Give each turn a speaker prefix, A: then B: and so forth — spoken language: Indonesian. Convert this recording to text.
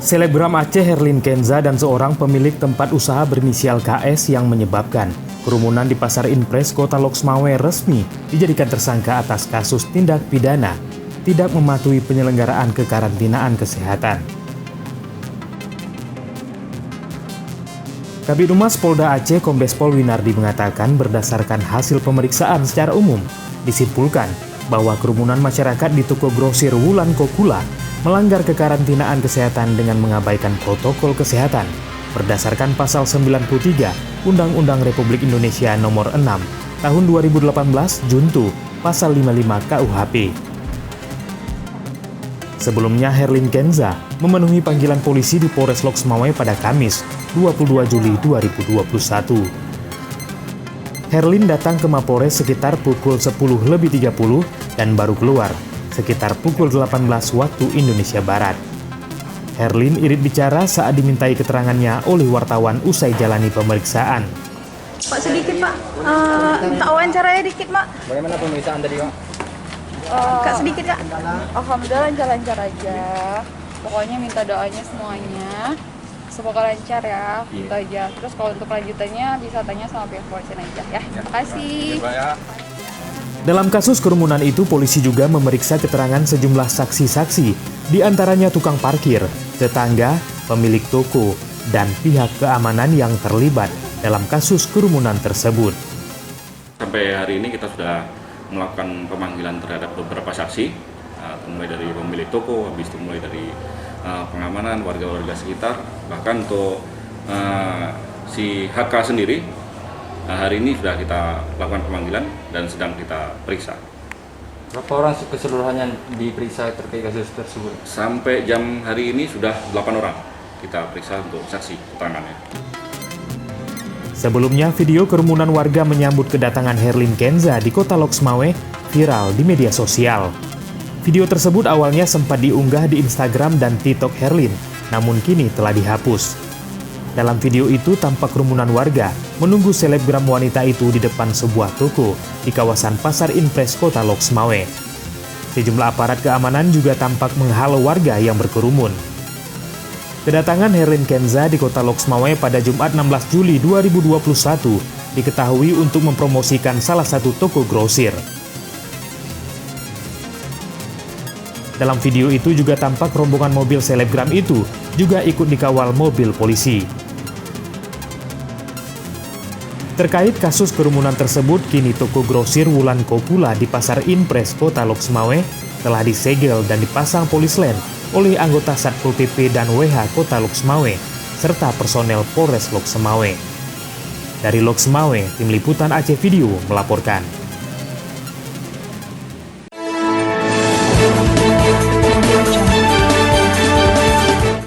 A: Selebgram Aceh Herlin Kenza dan seorang pemilik tempat usaha berinisial KS yang menyebabkan kerumunan di Pasar Impres Kota Loksmawe resmi dijadikan tersangka atas kasus tindak pidana tidak mematuhi penyelenggaraan kekarantinaan kesehatan. Kabid Humas Polda Aceh Kombes Pol Winardi mengatakan berdasarkan hasil pemeriksaan secara umum disimpulkan bahwa kerumunan masyarakat di toko grosir Wulan Kokula melanggar kekarantinaan kesehatan dengan mengabaikan protokol kesehatan berdasarkan pasal 93 Undang-Undang Republik Indonesia Nomor 6 Tahun 2018 Junto Pasal 55 KUHP. Sebelumnya Herlin Kenza memenuhi panggilan polisi di Polres Loksmawe pada Kamis 22 Juli 2021. Herlin datang ke Mapolres sekitar pukul 10.30 dan baru keluar sekitar pukul 18 waktu Indonesia Barat. Herlin irit bicara saat dimintai keterangannya oleh wartawan usai jalani pemeriksaan.
B: Pak, sedikit Pak, minta wawancaranya dikit Pak.
C: Bagaimana pemeriksaan tadi Pak?
B: Kak sedikit Kak.
D: Alhamdulillah lancar-lancar aja. Pokoknya minta doanya semuanya. Semoga lancar ya, itu aja. Terus kalau untuk lanjutannya bisa tanya sama pihak polisi aja ya. Terima kasih.
A: Dalam kasus kerumunan itu, polisi juga memeriksa keterangan sejumlah saksi-saksi, di antaranya tukang parkir, tetangga, pemilik toko, dan pihak keamanan yang terlibat dalam kasus kerumunan tersebut.
E: Sampai hari ini kita sudah melakukan pemanggilan terhadap beberapa saksi, mulai dari pemilik toko, habis itu mulai dari pengamanan, warga-warga sekitar, bahkan untuk si HK sendiri. Hari ini sudah kita lakukan pemanggilan dan sedang kita periksa.
C: Berapa orang keseluruhannya diperiksa terkait kasus tersebut?
E: Sampai jam hari ini sudah 8 orang kita periksa untuk saksi keterangannya.
A: Sebelumnya, video kerumunan warga menyambut kedatangan Herlin Kenza di Kota Loksmawe viral di media sosial. Video tersebut awalnya sempat diunggah di Instagram dan TikTok Herlin, namun kini telah dihapus. Dalam video itu tampak kerumunan warga menunggu selebgram wanita itu di depan sebuah toko di kawasan Pasar Impres Kota Loksmawe. Sejumlah aparat keamanan juga tampak menghalau warga yang berkerumun. Kedatangan Herlin Kenza di Kota Loksmawe pada Jumat 16 Juli 2021 diketahui untuk mempromosikan salah satu toko grosir. Dalam video itu juga tampak rombongan mobil selebgram itu juga ikut dikawal mobil polisi. Terkait kasus kerumunan tersebut, kini toko grosir Wulan Kokula di Pasar Impres Kota Loksmawe telah disegel dan dipasang polis lain oleh anggota Satpol PP dan WH Kota Loksmawe serta personel Polres Loksmawe. Dari Loksmawe, Tim Liputan Aceh Video melaporkan.